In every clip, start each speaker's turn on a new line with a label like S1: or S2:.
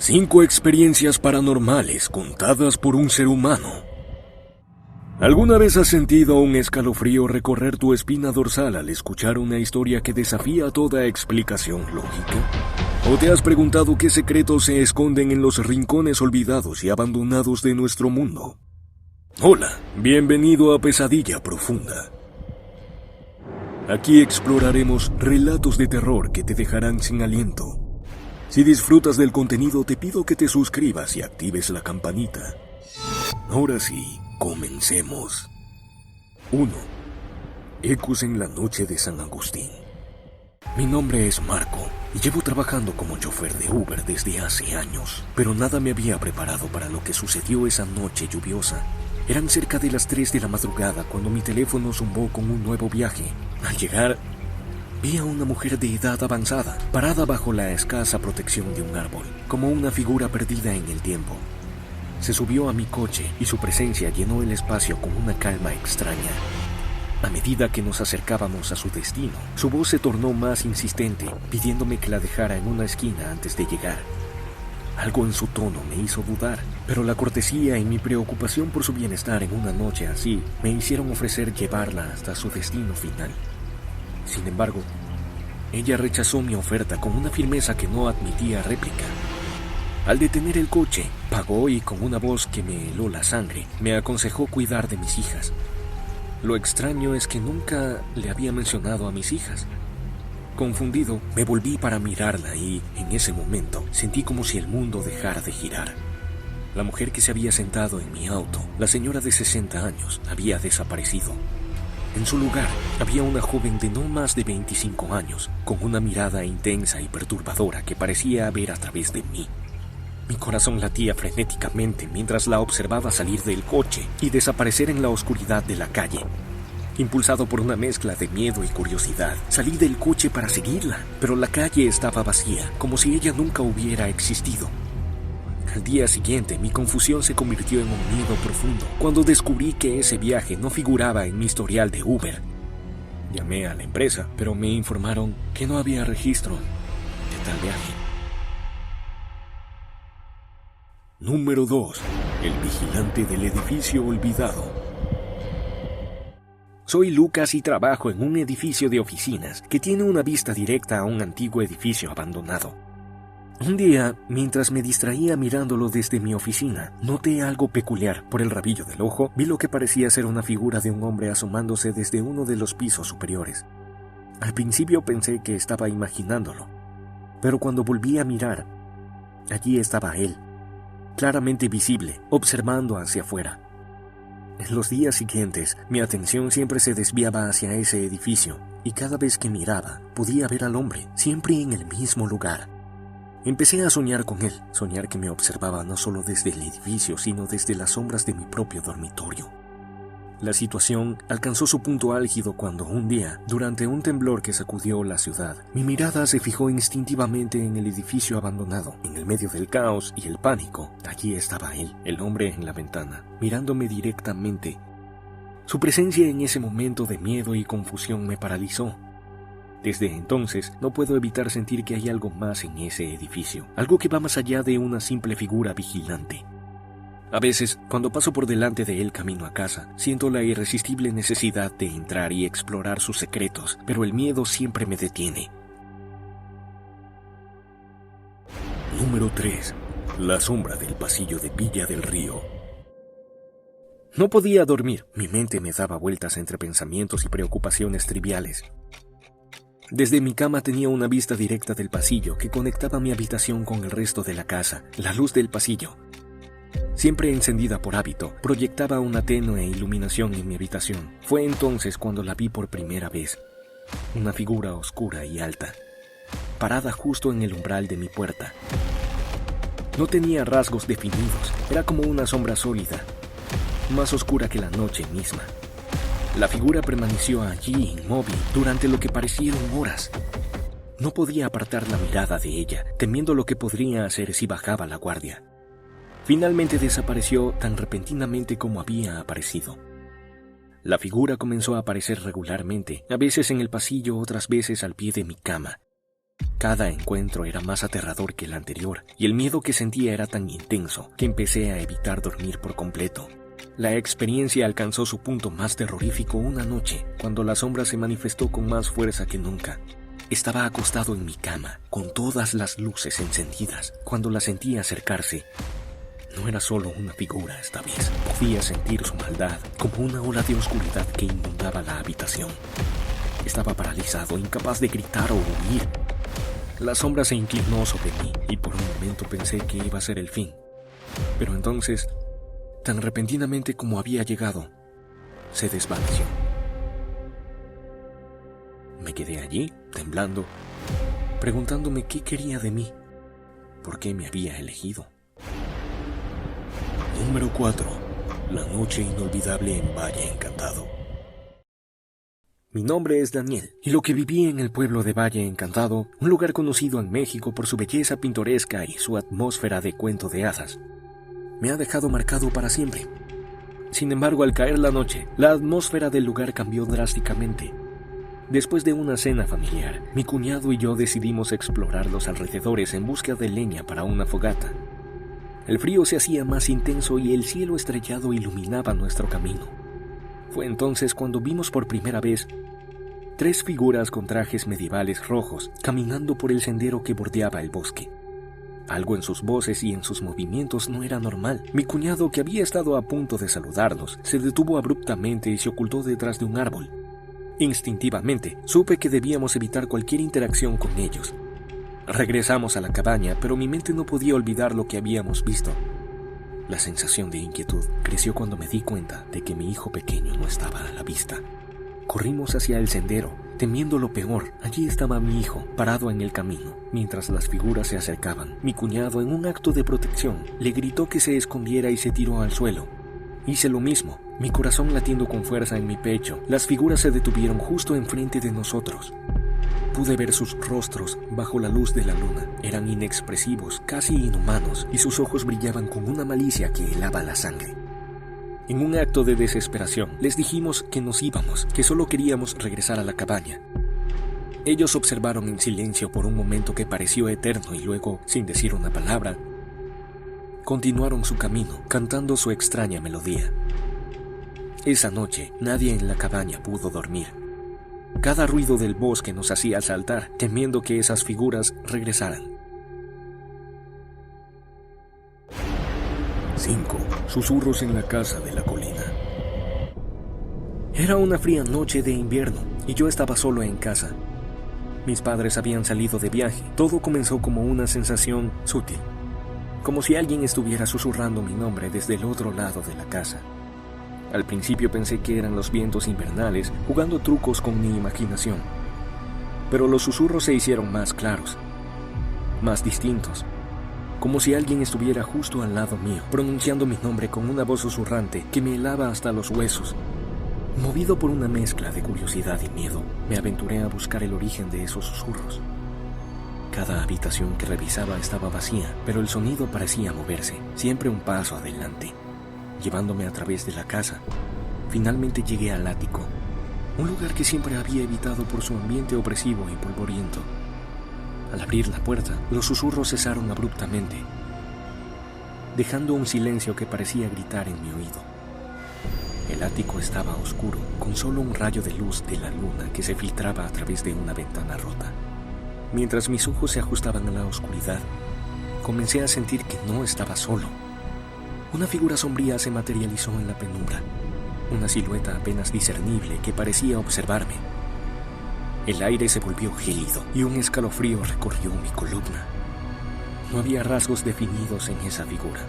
S1: 5 experiencias paranormales contadas por un ser humano. ¿Alguna vez has sentido un escalofrío recorrer tu espina dorsal al escuchar una historia que desafía toda explicación lógica? ¿O te has preguntado qué secretos se esconden en los rincones olvidados y abandonados de nuestro mundo? Hola, bienvenido a Pesadilla Profunda. Aquí exploraremos relatos de terror que te dejarán sin aliento. Si disfrutas del contenido, te pido que te suscribas y actives la campanita. Ahora sí, comencemos. 1. Ecos en la noche de San Agustín. Mi nombre es Marco y llevo trabajando como chofer de Uber desde hace años, pero nada me había preparado para lo que sucedió esa noche lluviosa. Eran cerca de las 3 de la madrugada cuando mi teléfono zumbó con un nuevo viaje. Al llegar, vi a una mujer de edad avanzada, parada bajo la escasa protección de un árbol, como una figura perdida en el tiempo. Se subió a mi coche y su presencia llenó el espacio con una calma extraña. A medida que nos acercábamos a su destino, su voz se tornó más insistente, pidiéndome que la dejara en una esquina antes de llegar. Algo en su tono me hizo dudar, pero la cortesía y mi preocupación por su bienestar en una noche así me hicieron ofrecer llevarla hasta su destino final. Sin embargo, ella rechazó mi oferta con una firmeza que no admitía réplica. Al detener el coche, pagó y con una voz que me heló la sangre, me aconsejó cuidar de mis hijas. Lo extraño es que nunca le había mencionado a mis hijas. Confundido, me volví para mirarla y, en ese momento, sentí como si el mundo dejara de girar. La mujer que se había sentado en mi auto, la señora de 60 años, había desaparecido. En su lugar, había una joven de no más de 25 años, con una mirada intensa y perturbadora que parecía ver a través de mí. Mi corazón latía frenéticamente mientras la observaba salir del coche y desaparecer en la oscuridad de la calle. Impulsado por una mezcla de miedo y curiosidad, salí del coche para seguirla, pero la calle estaba vacía, como si ella nunca hubiera existido. Al día siguiente, mi confusión se convirtió en un miedo profundo cuando descubrí que ese viaje no figuraba en mi historial de Uber. Llamé a la empresa, pero me informaron que no había registro de tal viaje. Número 2. El vigilante del edificio olvidado. Soy Lucas y trabajo en un edificio de oficinas que tiene una vista directa a un antiguo edificio abandonado. Un día, mientras me distraía mirándolo desde mi oficina, noté algo peculiar. Por el rabillo del ojo, vi lo que parecía ser una figura de un hombre asomándose desde uno de los pisos superiores. Al principio pensé que estaba imaginándolo, pero cuando volví a mirar, allí estaba él, claramente visible, observando hacia afuera. En los días siguientes, mi atención siempre se desviaba hacia ese edificio, y cada vez que miraba, podía ver al hombre, siempre en el mismo lugar. Empecé a soñar con él, soñar que me observaba no solo desde el edificio, sino desde las sombras de mi propio dormitorio. La situación alcanzó su punto álgido cuando un día, durante un temblor que sacudió la ciudad, mi mirada se fijó instintivamente en el edificio abandonado. En el medio del caos y el pánico, allí estaba él, el hombre en la ventana, mirándome directamente. Su presencia en ese momento de miedo y confusión me paralizó. Desde entonces, no puedo evitar sentir que hay algo más en ese edificio, algo que va más allá de una simple figura vigilante. A veces, cuando paso por delante de él camino a casa, siento la irresistible necesidad de entrar y explorar sus secretos, pero el miedo siempre me detiene. Número 3. La sombra del pasillo de Villa del Río. No podía dormir, mi mente me daba vueltas entre pensamientos y preocupaciones triviales. Desde mi cama tenía una vista directa del pasillo que conectaba mi habitación con el resto de la casa. La luz del pasillo, siempre encendida por hábito, proyectaba una tenue iluminación en mi habitación. Fue entonces cuando la vi por primera vez. Una figura oscura y alta, parada justo en el umbral de mi puerta. No tenía rasgos definidos, era como una sombra sólida, más oscura que la noche misma. La figura permaneció allí inmóvil durante lo que parecieron horas. No podía apartar la mirada de ella, temiendo lo que podría hacer si bajaba la guardia. Finalmente desapareció tan repentinamente como había aparecido. La figura comenzó a aparecer regularmente, a veces en el pasillo, otras veces al pie de mi cama. Cada encuentro era más aterrador que el anterior, y el miedo que sentía era tan intenso que empecé a evitar dormir por completo. La experiencia alcanzó su punto más terrorífico una noche, cuando la sombra se manifestó con más fuerza que nunca. Estaba acostado en mi cama, con todas las luces encendidas, cuando la sentí acercarse. No era solo una figura esta vez, podía sentir su maldad, como una ola de oscuridad que inundaba la habitación. Estaba paralizado, incapaz de gritar o huir. La sombra se inclinó sobre mí y por un momento pensé que iba a ser el fin. Pero entonces, tan repentinamente como había llegado, se desvaneció. Me quedé allí, temblando, preguntándome qué quería de mí, por qué me había elegido. Número 4. La noche inolvidable en Valle Encantado. Mi nombre es Daniel, y lo que viví en el pueblo de Valle Encantado, un lugar conocido en México por su belleza pintoresca y su atmósfera de cuento de hadas, me ha dejado marcado para siempre. Sin embargo, al caer la noche, la atmósfera del lugar cambió drásticamente. Después de una cena familiar, mi cuñado y yo decidimos explorar los alrededores en busca de leña para una fogata. El frío se hacía más intenso y el cielo estrellado iluminaba nuestro camino. Fue entonces cuando vimos por primera vez 3 figuras con trajes medievales rojos caminando por el sendero que bordeaba el bosque. Algo en sus voces y en sus movimientos no era normal. Mi cuñado, que había estado a punto de saludarlos, se detuvo abruptamente y se ocultó detrás de un árbol. Instintivamente, supe que debíamos evitar cualquier interacción con ellos. Regresamos a la cabaña, pero mi mente no podía olvidar lo que habíamos visto. La sensación de inquietud creció cuando me di cuenta de que mi hijo pequeño no estaba a la vista. Corrimos hacia el sendero, temiendo lo peor. Allí estaba mi hijo, parado en el camino. Mientras las figuras se acercaban, mi cuñado, en un acto de protección, le gritó que se escondiera y se tiró al suelo. Hice lo mismo, mi corazón latiendo con fuerza en mi pecho. Las figuras se detuvieron justo enfrente de nosotros. Pude ver sus rostros bajo la luz de la luna. Eran inexpresivos, casi inhumanos, y sus ojos brillaban con una malicia que helaba la sangre. En un acto de desesperación, les dijimos que nos íbamos, que solo queríamos regresar a la cabaña. Ellos observaron en silencio por un momento que pareció eterno y luego, sin decir una palabra, continuaron su camino, cantando su extraña melodía. Esa noche, nadie en la cabaña pudo dormir. Cada ruido del bosque nos hacía saltar, temiendo que esas figuras regresaran. 5. Susurros en la casa de la colina. Era una fría noche de invierno y yo estaba solo en casa. Mis padres habían salido de viaje. Todo comenzó como una sensación sutil, como si alguien estuviera susurrando mi nombre desde el otro lado de la casa. Al principio pensé que eran los vientos invernales jugando trucos con mi imaginación, pero los susurros se hicieron más claros, más distintos, como si alguien estuviera justo al lado mío, pronunciando mi nombre con una voz susurrante que me helaba hasta los huesos. Movido por una mezcla de curiosidad y miedo, me aventuré a buscar el origen de esos susurros. Cada habitación que revisaba estaba vacía, pero el sonido parecía moverse, siempre un paso adelante, llevándome a través de la casa. Finalmente llegué al ático, un lugar que siempre había evitado por su ambiente opresivo y polvoriento. Al abrir la puerta, los susurros cesaron abruptamente, dejando un silencio que parecía gritar en mi oído. El ático estaba oscuro, con solo un rayo de luz de la luna que se filtraba a través de una ventana rota. Mientras mis ojos se ajustaban a la oscuridad, comencé a sentir que no estaba solo. Una figura sombría se materializó en la penumbra, una silueta apenas discernible que parecía observarme. El aire se volvió gélido y un escalofrío recorrió mi columna. No había rasgos definidos en esa figura,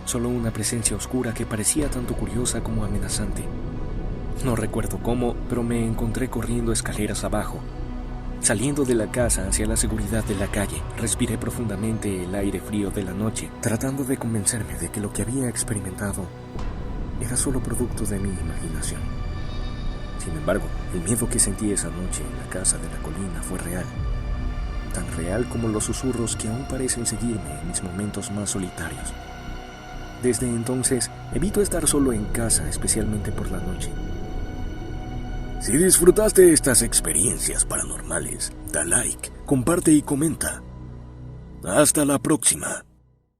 S1: solo una presencia oscura que parecía tanto curiosa como amenazante. No recuerdo cómo, pero me encontré corriendo escaleras abajo. Saliendo de la casa hacia la seguridad de la calle, respiré profundamente el aire frío de la noche, tratando de convencerme de que lo que había experimentado era solo producto de mi imaginación. Sin embargo, el miedo que sentí esa noche en la casa de la colina fue real, tan real como los susurros que aún parecen seguirme en mis momentos más solitarios. Desde entonces, evito estar solo en casa, especialmente por la noche. Si disfrutaste estas experiencias paranormales, Da like, comparte y comenta. Hasta la próxima.